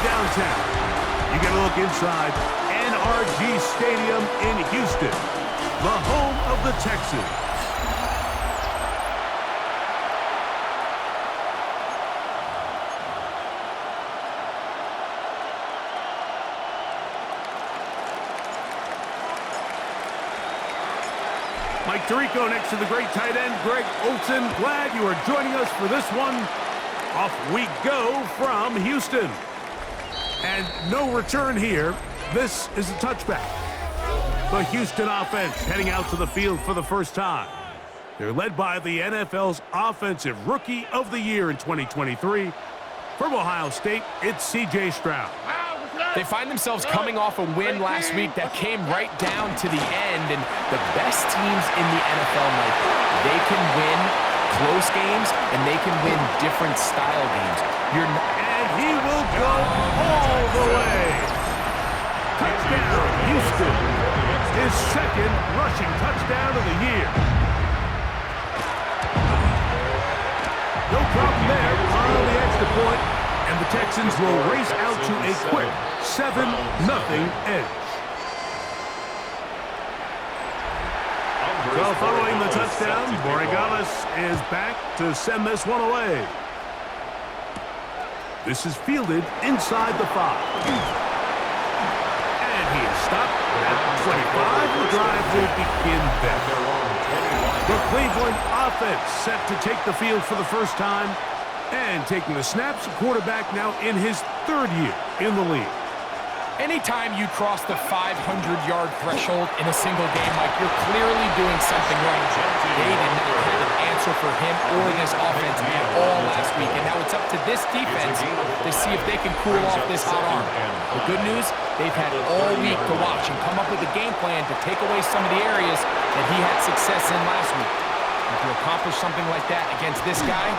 downtown. You get a look inside NRG Stadium in Houston, the home of the Texans. Mike Tirico next to the great tight end, Greg Olsen. Glad you are joining us for this one. Off we go from Houston. And no return here. This is a touchback. The Houston offense heading out to the field for the first time. They're led by the NFL's Offensive Rookie of the Year in 2023. From Ohio State, it's C.J. Stroud. They find themselves coming off a win last week that came right down to the end, and the best teams in the NFL, Mike, they can win close games, and they can win different style games. And he will go all the way. Touchdown, Houston. His second rushing touchdown of the year. No problem there on the extra point. And the Texans will race out to a quick 7-0 edge. So following the touchdown, Borregales is back to send this one away. This is fielded inside the 5. And he is stopped at 25. The drive will begin there. The Cleveland offense set to take the field for the first time. And taking the snaps, quarterback now in his 3rd year in the league. Anytime you cross the 500-yard threshold in a single game, Mike, you're clearly doing something right. They did not have an answer for him or this offense at all last week. And now it's up to this defense to see if they can cool off this hot arm. The good news, they've had all week to watch and come up with a game plan to take away some of the areas that he had success in last week. And to accomplish something like that against this guy,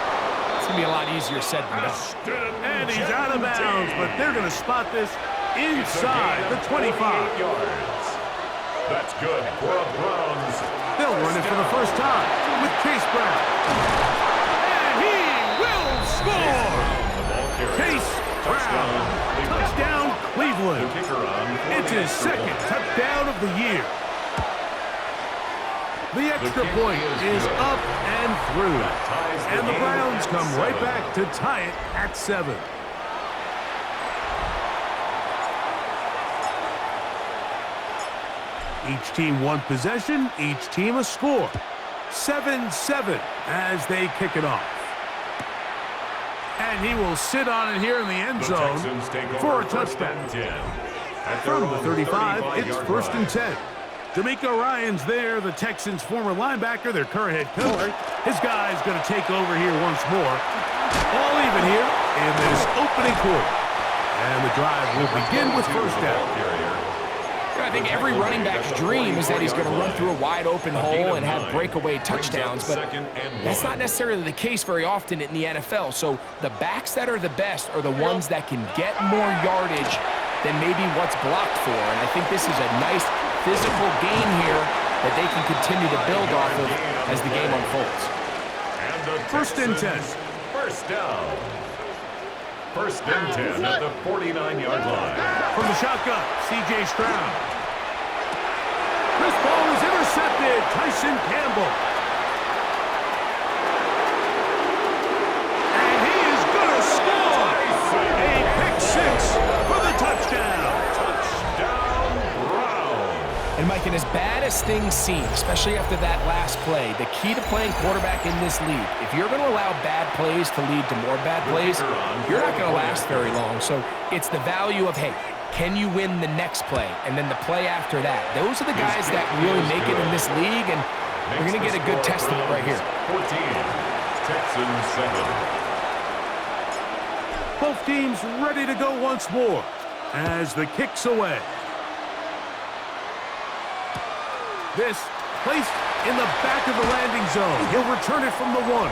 it's going to be a lot easier said than done. And he's out of bounds, but they're going to spot this inside the 25. That's good for a Browns. They'll run it for the first time with Chase Brown. And he will score! Chase Brown. Touchdown, Cleveland. It's his 2nd touchdown of the year. The extra point is up and through. And the Browns come right back to tie it at 7. Each team one possession, each team a score. 7-7 as they kick it off. And he will sit on it here in the end zone for a touchdown. From the 35, it's 1st and 10. D'Amico Ryan's there, the Texans' former linebacker, their current head coach. His guy's going to take over here once more. All even here in this opening quarter. And the drive will begin with first down. I think every running back's dream is that he's going to run through a wide-open hole and have breakaway touchdowns, but that's not necessarily the case very often in the NFL. So the backs that are the best are the ones that can get more yardage than maybe what's blocked for. And I think this is a nice physical gain here that they can continue to build off of as the game unfolds. And the 1st and 10. First down. 1st and 10 at the 49-yard line. From the shotgun, C.J. Stroud. This ball is intercepted. Tyson Campbell. And he is going to score. A pick 6 for the touchdown. Touchdown, Brown. And Mike, and as bad as things seem, especially after that last play, the key to playing quarterback in this league, if you're going to allow bad plays to lead to more bad plays, you're not going to last very long. So it's the value of, hey, can you win the next play? And then the play after that. Those are the guys that really make it in this league, and we're going to get a good test of it right here. 14, Texans 7. Both teams ready to go once more as the kick's away. This placed in the back of the landing zone. He'll return it from the 1.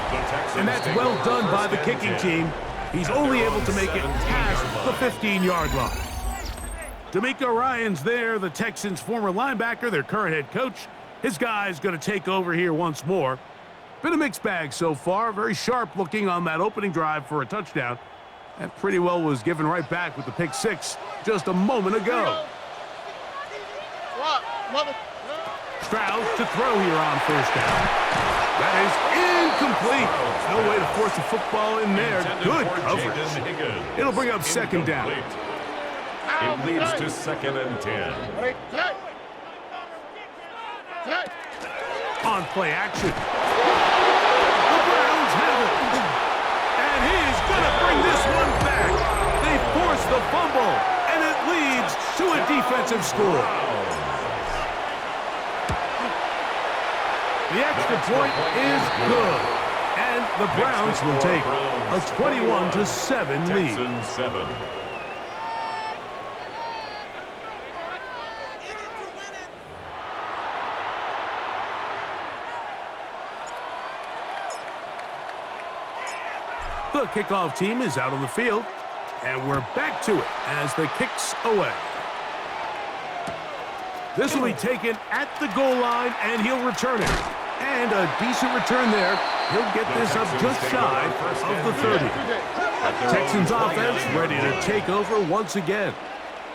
And that's well done by the kicking team. He's only able to make it past the 15-yard line. D'Amico Ryan's there, the Texans' former linebacker, their current head coach. His guy's going to take over here once more. Been a mixed bag so far. Very sharp looking on that opening drive for a touchdown. And pretty well was given right back with the pick six just a moment ago. Stroud to throw here on first down. That is incomplete. No way to force the football in there. Good coverage. It'll bring up second down. It leads to 2nd and 10. On play action. The Browns have it. And he's going to bring this one back. They force the fumble, and it leads to a defensive score. The extra point is good. And the Browns will take a 21-7 lead. Texans 7. The kickoff team is out on the field, and we're back to it as the kick's away. This will be taken at the goal line, and he'll return it. And a decent return there. He'll get this up just shy of the 30. Texans offense ready to take over once again.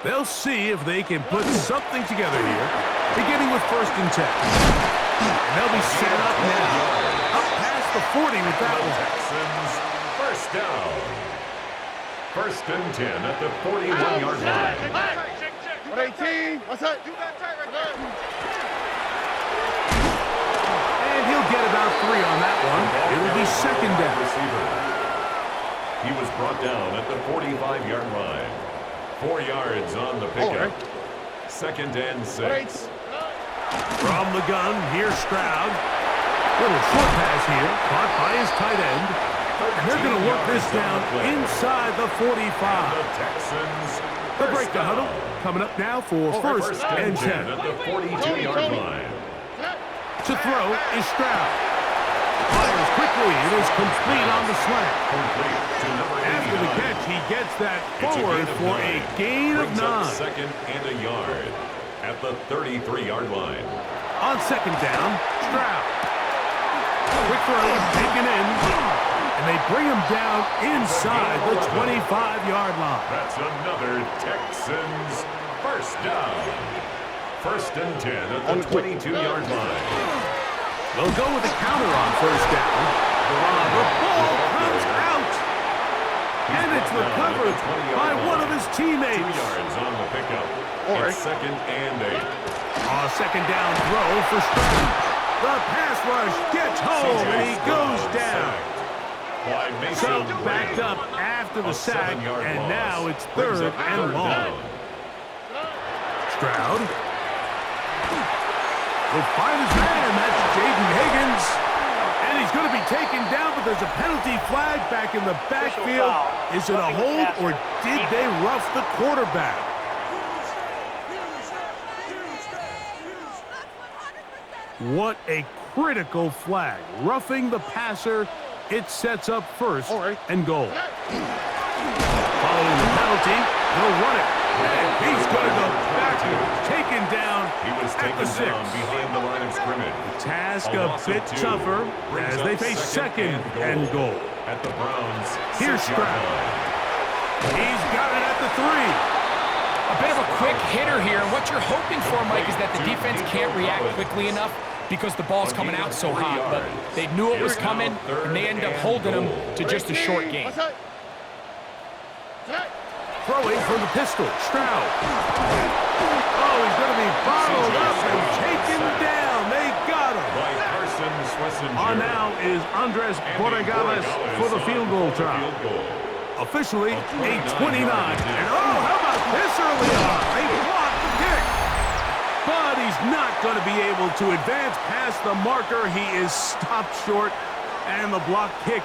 They'll see if they can put something together here, beginning with 1st and 10. And they'll be set up now. Up past the 40 with that one. Texans, first down. 1st and 10 at the 41-yard line. 18. What's that? And he'll get about 3 on that one. It'll be second down. He was brought down at the 45-yard line. 4 yards on the pickup. 2nd and 6. From the gun, here's Stroud. Little short pass here, caught by his tight end. And they're going to work this down inside the 45. The Texans. The break the huddle coming up now for 1st and 10. At the 42-yard line. To throw is Stroud. Fires quickly. It is complete on the slant. Complete to number 89. After the catch, he gets that forward for a gain of 9. 2nd and a yard at the 33-yard line. On 2nd down, Stroud. Quick throw, taken in. And they bring him down inside the 25-yard line. That's another Texans first down. 1st and 10 at the 22-yard line. They'll go with a counter on 1st down. The ball comes out. And it's recovered by one of his 2 teammates. yards on the pickup. It's 2nd and 8. On 2nd down throw for Stroud. The pass rush gets home and he goes down. So backed up after the sack, and now it's 3rd and long. Stroud will find his man. That's Jaden Higgins. And he's going to be taken down, but there's a penalty flag back in the backfield. Is it a hold, or did they rough the quarterback? What a critical flag. Roughing the passer. It sets up 1st and goal. Following the penalty, he'll run it. And he's going to go backwards. Taken down at the 6. Behind the line of scrimmage. The task a bit tougher as they face 2nd and goal. At the Browns. Here's Stroud. He's got it at the 3. A bit of a quick hitter here. And what you're hoping for, Mike, is that the defense can't react quickly enough because the ball's coming out so hot. But they knew it was coming, and they end up holding them to just a short game. Throwing from the pistol, Stroud. Oh, he's going to be bottled up and taken down. They got him. On now is Andres Borregales for the field goal try. Officially a 29. And oh, how about this early on? They blocked the kick. But he's not going to be able to advance past the marker. He is stopped short, and the block kick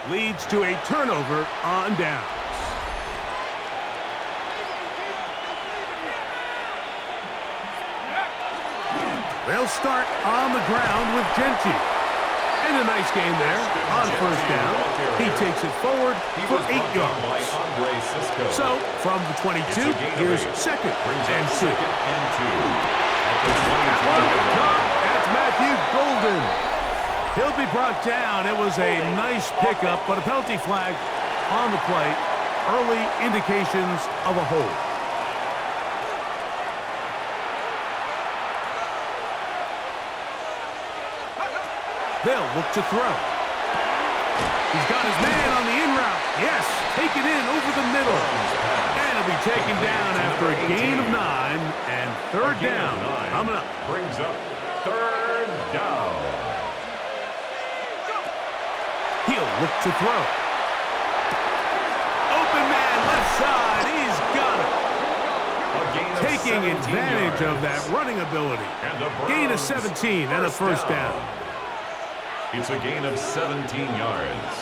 leads to a turnover on downs. They'll start on the ground with Genty. And a nice game there on 1st down. He takes it forward for 8 yards. So, from the 22, here's 2nd and 2. That's Matthew Golden. He'll be brought down. It was a nice pickup, but a penalty flag on the play. early indications of a hold. They'll look to throw. He's got his man on the in route. Yes, take it in over the middle. And it'll be taken down after a gain of 9 and third down. Coming up. Brings up third down. He'll look to throw. Open man left side. He's got it. Taking advantage of that running ability. Gain of 17 and a first down. It's a gain of 17 yards.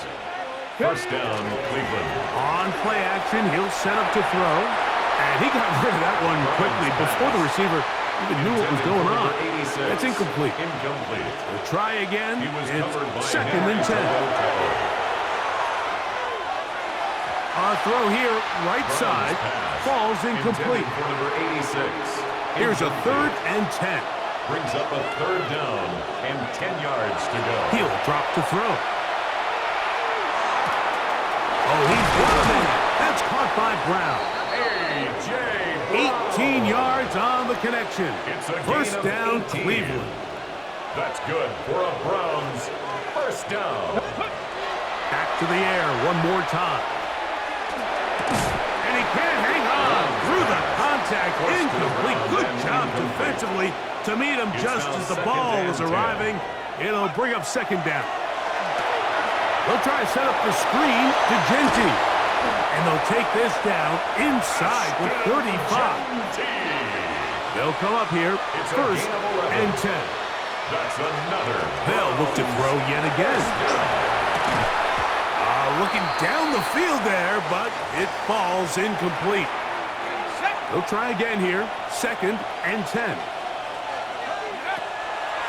First down, Cleveland. On play action, he'll set up to throw. And he got rid of that one quickly before the receiver even knew what was going on. It's incomplete. We'll try again. It's second and 10. Our throw here, right side, falls incomplete. Here's a third and 10. Brings up a third down and 10 yards to go. He'll drop to throw. Oh, he's got a man. That's caught by Brown. 18 yards on the connection. First down, Cleveland. That's good for a Browns first down. Back to the air one more time. And he can't hang on through the contact. Incomplete. Good job defensively to meet him just as the ball was arriving. It'll bring up second down. They'll try to set up the screen to Genty. And they'll take this down inside the 35. They'll come up here first and 10. That's another. They'll look to throw yet again. Looking down the field there, but it falls incomplete. They'll try again here, second and 10.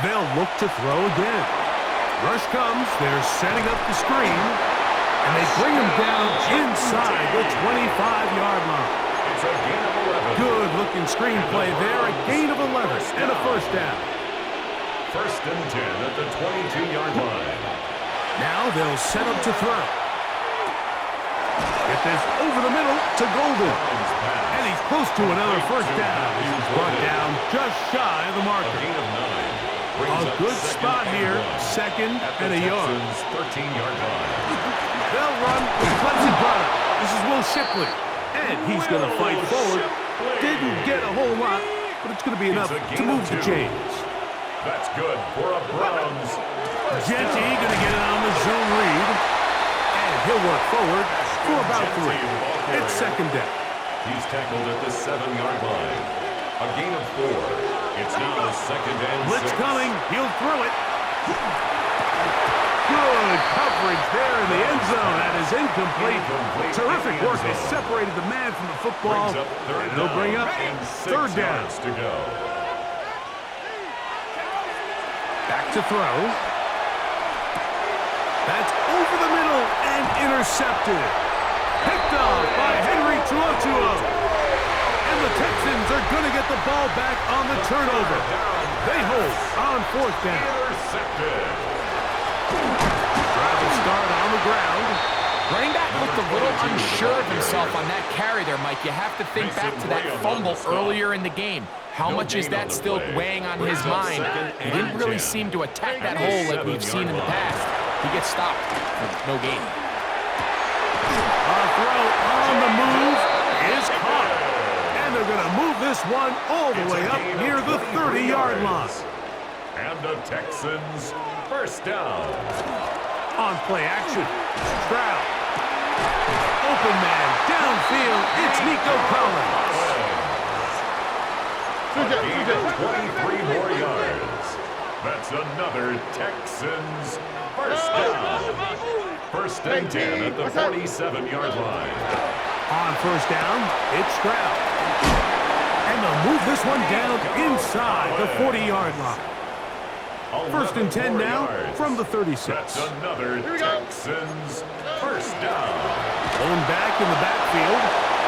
They'll look to throw again. Rush comes, they're setting up the screen, and they bring him down inside the 25-yard line. It's a gain of 11. Good-looking screenplay there, a gain of 11 and a first down. First and 10 at the 22-yard line. Now they'll set up to throw. Get this over the middle to Golden. And he's close to another first down. He's brought down just shy of the marker. A good spot here, second and a yard. 13-yard line. They'll run with Clemson product. This is Will Shipley. And he's going to fight forward. Didn't get a whole lot, but it's going to be enough to move the chains. That's good for a Browns. Genty going to get it on the zone read. And he'll work forward for about 3. It's second down. He's tackled at the 7-yard line. A gain of 4. It's now second and 6. Blitz coming. He'll throw it. Good coverage there in the end zone. That is incomplete. Terrific work. They separated the man from the football. And they'll bring up third down. To go. Back to throw. That's over the middle and intercepted. Picked off by Henry Tuotuo. And the Texans are going to get the ball back on the turnover. They hold on fourth down. Intercepted. Try to start on the ground. Running back looked a little unsure of himself on that carry there, Mike. You have to think back to that fumble earlier in the game. How much is that still weighing on his mind? He didn't really seem to attack that hole like we've seen in the past. He gets stopped. No gain. A throw on the move is caught. And they're going to move this one all the way up near the 30-yard line. And the Texans first down. On play action, Stroud. Open man, downfield, it's Nico Collins. A gain of 23 more yards. That's another Texans first down. First and 10 at the 47-yard line. On first down, it's Stroud. And they'll move this one down inside the 40-yard line. First and 10 now from the 36. That's another Texans first down. Pulling back in the backfield.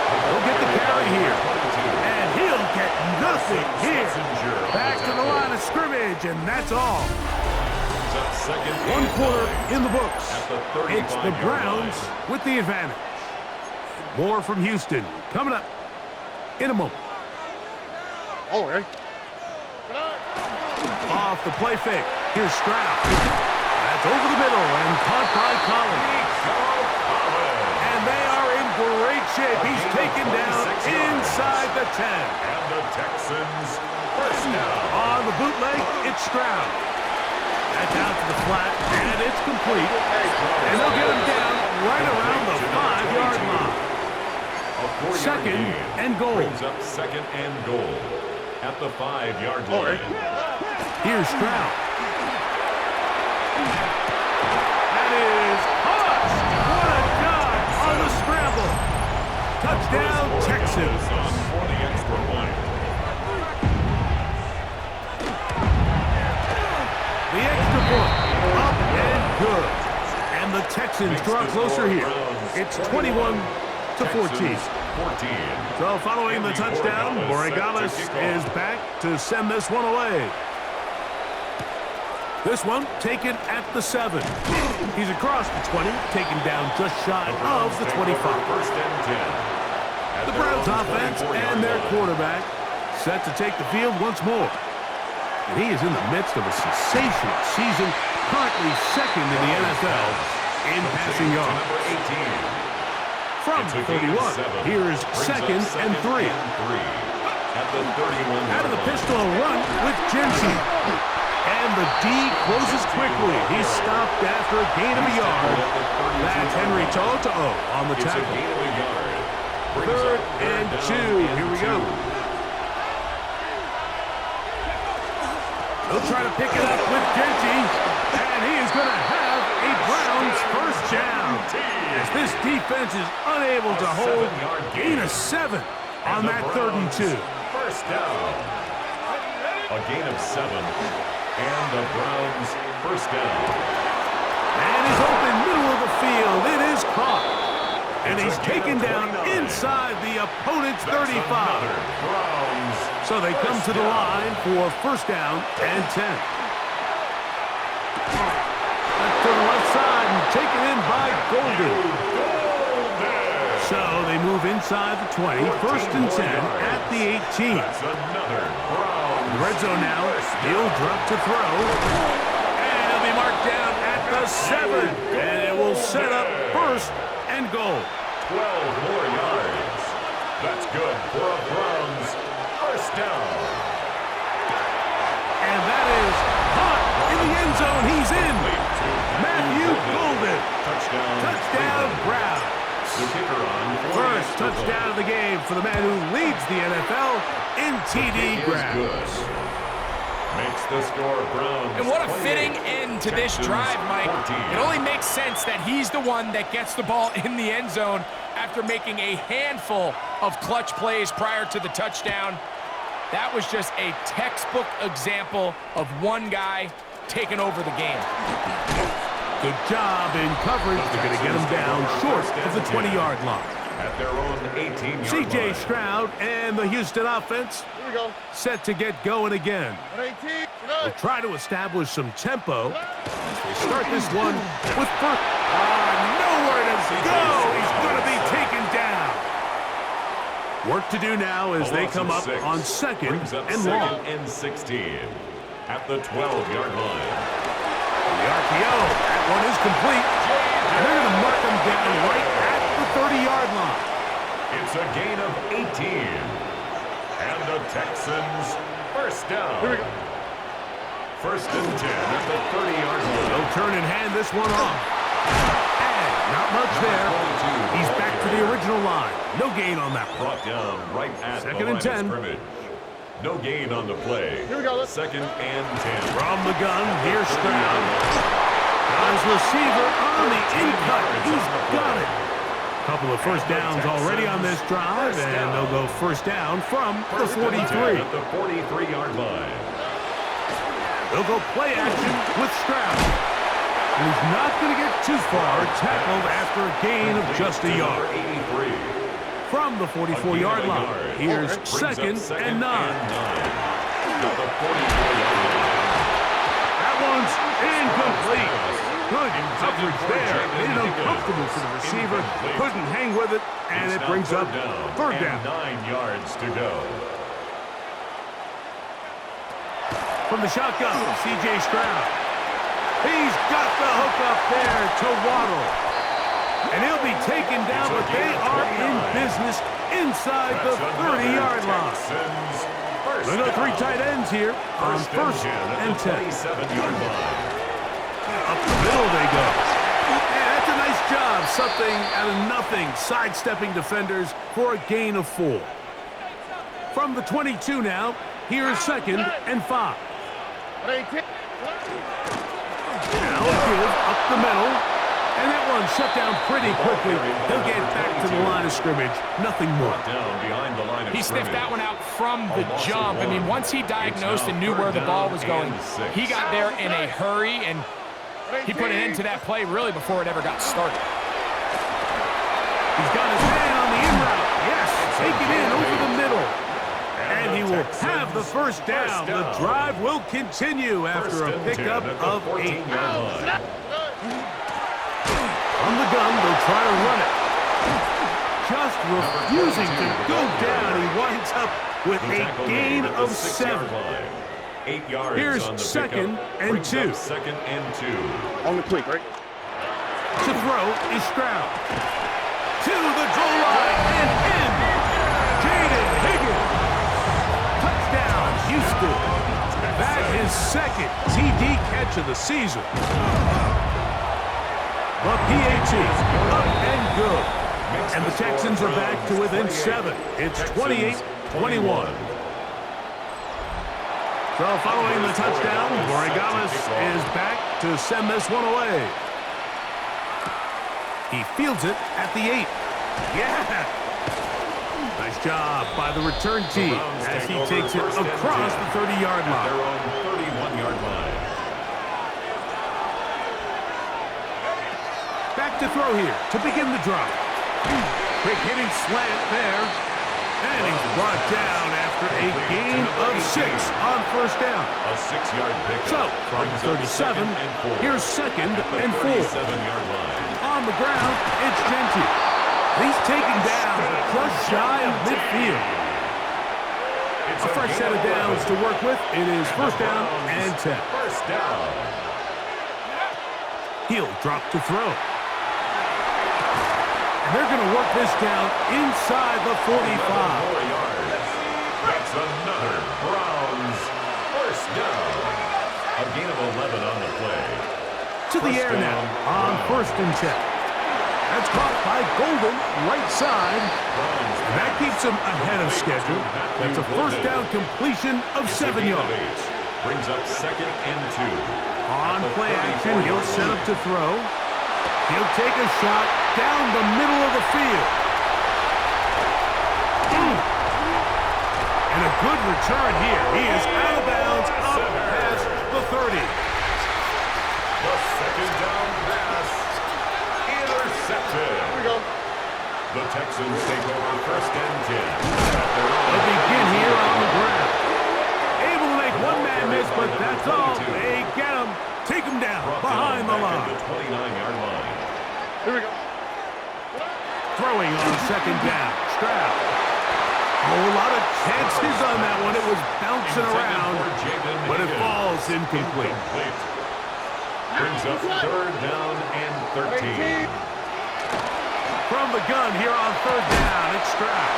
He'll get the carry here. And he'll get nothing here. Back to the line of scrimmage, and that's all. One quarter in the books. It's the Browns with the advantage. More from Houston coming up in a moment. Oh, okay. Off the play fake. Here's Stroud. That's over the middle and caught by Collins. And they are in great shape. He's taken down inside the 10. And the Texans first down. On the bootleg, it's Stroud. That's out to the flat, and it's complete. And they'll get him down right around the 5-yard line. Second and goal. Brings up second and goal at the 5-yard line. Here's Stroud. That is Hutch. What a dodge on the scramble. Touchdown, Texans. For the extra point. The extra point. Up and good. And the Texans draw closer here. It's 21-14. So following the touchdown, Borregales is back to send this one away. This one taken at the 7. He's across the 20, taken down just shy of the 25. First and 10. The Browns offense and their quarterback set to take the field once more. And he is in the midst of a sensational season, currently second in the NFL in passing yards. From the 31, here's second and 3. Out of the pistol run with Jensen. And the D closes quickly. He's stopped after a gain of a yard. That's Henry Toto on the tackle. Third and 2. Here we go. He'll try to pick it up with Genty. And he is going to have a Browns first down. As this defense is unable to hold, gain of 7 on that 3rd and 2. First down. A gain of 7. And the Browns first down. And he's open middle of the field. It is caught. And he's taken down inside the opponent's 35. So they come to the line for first down and 10. Back to the left side and taken in by Golden. So they move inside the 20. First and 10 at the 18. That's another Browns. Red zone now. He'll drop to throw. And he'll be marked down at the 7. And it will set up first and goal. 12 more yards. That's good for a Browns first down. And that is hot in the end zone. He's in. Matthew Golden. Touchdown, Browns. The kicker on First touchdown of the game for the man who leads the NFL in TD grabs. Makes the score Browns. And what a fitting end to this drive, Mike. It only makes sense that he's the one that gets the ball in the end zone after making a handful of clutch plays prior to the touchdown. That was just a textbook example of one guy taking over the game. Good job in coverage. They're going to get him down short of the 20-yard line. At their own 18-yard C.J. line. Stroud and the Houston offense Here we go. set to get going again. 18. They'll try to establish some tempo. They start this one with first. Nowhere to go. He's going to be taken down. Work to do now as they come up on second and long. Second and 16 at the 12-yard line. The RPO, that one is complete. And they're going to mark him down right at the 30-yard line. It's a gain of 18. And the Texans first down. Here we go. First and 10 at the 30-yard line. They'll turn and hand this one off. And not much there. He's back to the original line. No gain on that one. Brought down right at Second the and line 10. of scrimmage. No gain on the play. Here we go. Second and 10. From the gun, here's Stroud. Got his receiver on the in-cut. He's got it. Couple of first downs already on this drive, and they'll go first down from the 43. At the 43-yard line. They'll go play action with Stroud. And he's not going to get too far, tackled after a gain of just a yard. 83. From the 44-yard line, here's second and 9. At the 44-yard line. That one's incomplete. Good coverage there. Made it uncomfortable for the receiver. Couldn't hang with it, and it brings up third down. 9 yards to go. From the shotgun, C.J. Stroud. He's got the hook up there to Waddle. And he'll be taken down, but they are in business inside the 30-yard line. We've got 3 tight ends here on first and 10. Up the middle they go. Yeah, that's a nice job. Something out of nothing, sidestepping defenders for a gain of 4. From the 22 now, here's 2nd and 5. Now give up the middle. And that one shut down pretty quickly. He'll get back to the line of scrimmage. Nothing more. He sniffed that one out from the jump. I mean, once he diagnosed and knew where the ball was going, he got there in a hurry, and he put an end to that play really before it ever got started. He's got his man on the in route. Yes, take it in over the middle. And he will have the first down. The drive will continue after a pickup of 8. On the gun, they'll try to run it. Just refusing to go down. He winds up with a gain of 7. 8 yards. Here's 2nd and 2. 2nd and 2. On the quick, right? To throw is Stroud. To the goal line and in. Jaden Higgins. Touchdown, Houston. That is 2nd TD catch of the season. The PAT up and good. And the Texans are back to within 7. It's 28-21. So following the touchdown, Borregales is back to send this one away. He fields it at the 8. Yeah! Nice job by the return team as he takes it across the 30-yard line. Their own 31-yard line. Back to throw here to begin the drive. Quick hitting slant there. And he's brought down after a gain of 6 on first down. A 6-yard pickup. So, from 37, here's 2nd and 4. 37-yard line. On the ground, it's Genty. He's taken down just shy of midfield. A fresh set of downs to work with. It is first down and 10. First down. He'll drop to throw. They're going to work this down inside the 45. 4 yards. That's another Browns first down. A gain of 11 on the play. To the air now on first and 10. That's caught by Golden, right side. And that keeps him ahead of schedule. That's a first down completion of 7 yards. Brings up 2nd and 2. On play action, he'll set up to throw. He'll take a shot down the middle of the field. And a good return here. He is out of bounds up past the 30. The 2nd down pass. Intercepted. Here we go. The Texans take over first and 10. They begin here on the ground. Able to make one man miss, but that's all. They get him. Take him down behind the line. The 29-yard line. Here we go. Throwing on 2nd down. Stroud. A lot of chances on that one. It was bouncing around, but it falls incomplete. Brings up 3rd down and 13. From the gun here on 3rd down, it's Stroud.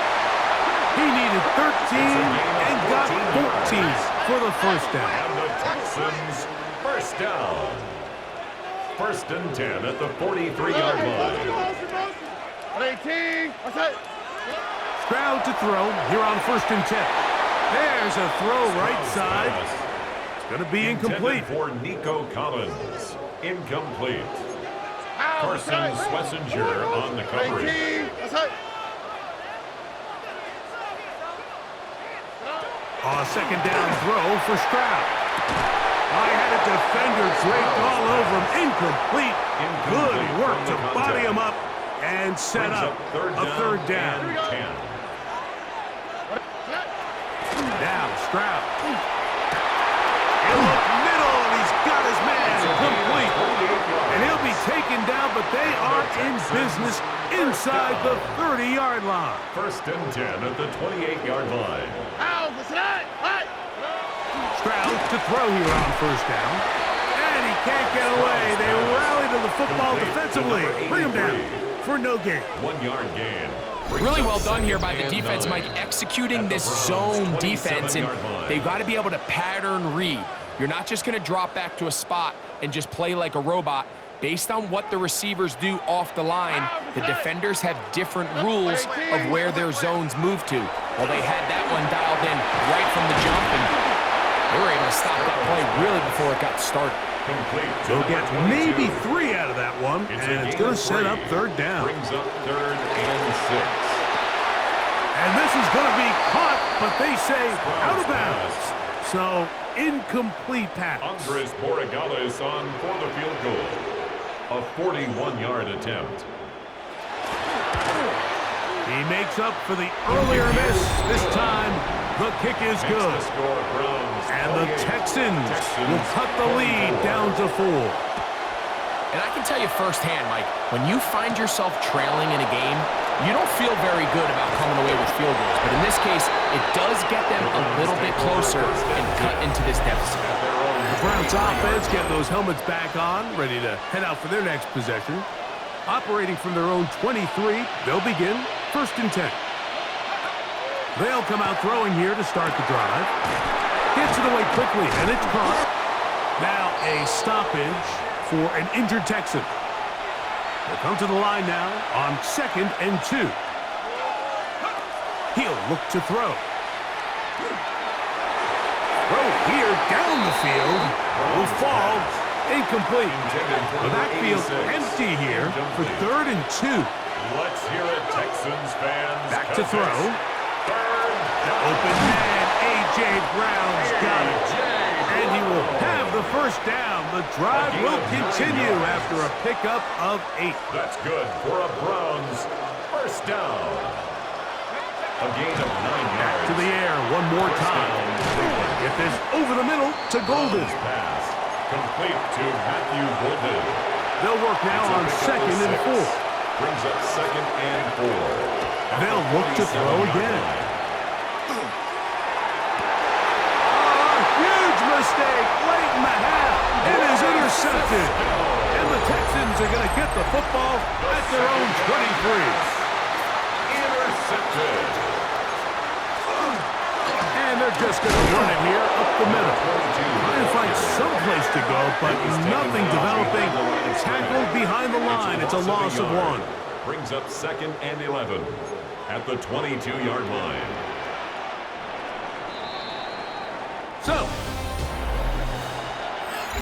He needed 13 and got 14 for the first down. And the Texans first down. 1st and 10 at the 43-yard line. 18. What's that? Stroud to throw here on 1st and 10. There's a throw right side. It's going to be incomplete. For Nico Collins. Incomplete. Carson Schlesinger on the coverage. 18. What's that? On a 2nd down throw for Stroud. I had a defender draped all over him. Incomplete. Good work to body him up and set up a 3rd down. Now Stroud. And look middle, and he's got his man complete. And They are in business inside the 30-yard line. First and 10 at the 28-yard line. Stroud to throw here on first down. And he can't get away. They rally to the football defensively. Bring him down for no gain. 1 yard gain. Really well done here by the defense, Mike, executing this zone defense, and they've got to be able to pattern read. You're not just going to drop back to a spot and just play like a robot. Based on what the receivers do off the line, the defenders have different rules of where their zones move to. Well, they had that one dialed in right from the jump, and they were able to stop that play really before it got started. They'll get maybe 3 out of that one, and it's going to set up third down. Brings up 3rd and 6. And this is going to be caught, but they say out of bounds. So, incomplete pass. Andres Borregales on for the field goal. A 41-yard attempt. He makes up for the earlier miss. This time, the kick is good. And the Texans will cut the lead down to 4. And I can tell you firsthand, Mike, when you find yourself trailing in a game, you don't feel very good about coming away with field goals. But in this case, it does get them a little bit closer and cut into this deficit. The Browns offense getting those helmets back on, ready to head out for their next possession. Operating from their own 23, they'll begin first and 10. They'll come out throwing here to start the drive. Gets it away quickly, and it's caught. Now a stoppage for an injured Texan. They'll come to the line now on 2nd and 2. He'll look to throw. Throw here down the field. Will fall. Incomplete. The backfield empty here for 3rd and 2. Let's hear it, Texans fans. Back to throw. Open man, A.J. Brown's got it. And he will have the first down. The drive will continue after a pickup of 8. That's good for a Browns first down. A gain of 9 yards. Back to the air one more time. Get this over the middle to Golden. Pass complete to Matthew Golden. They'll work now on 2nd and 4. Brings up 2nd and 4. They'll look to throw again. Mistake late in the half. It is intercepted. And the Texans are going to get the football at their own 23. Intercepted. And they're just going to run it here up the middle. Trying to find some place to go, but nothing developing. Tackled behind the line. It's a loss of 1. Brings up 2nd and 11 at the 22-yard line. So,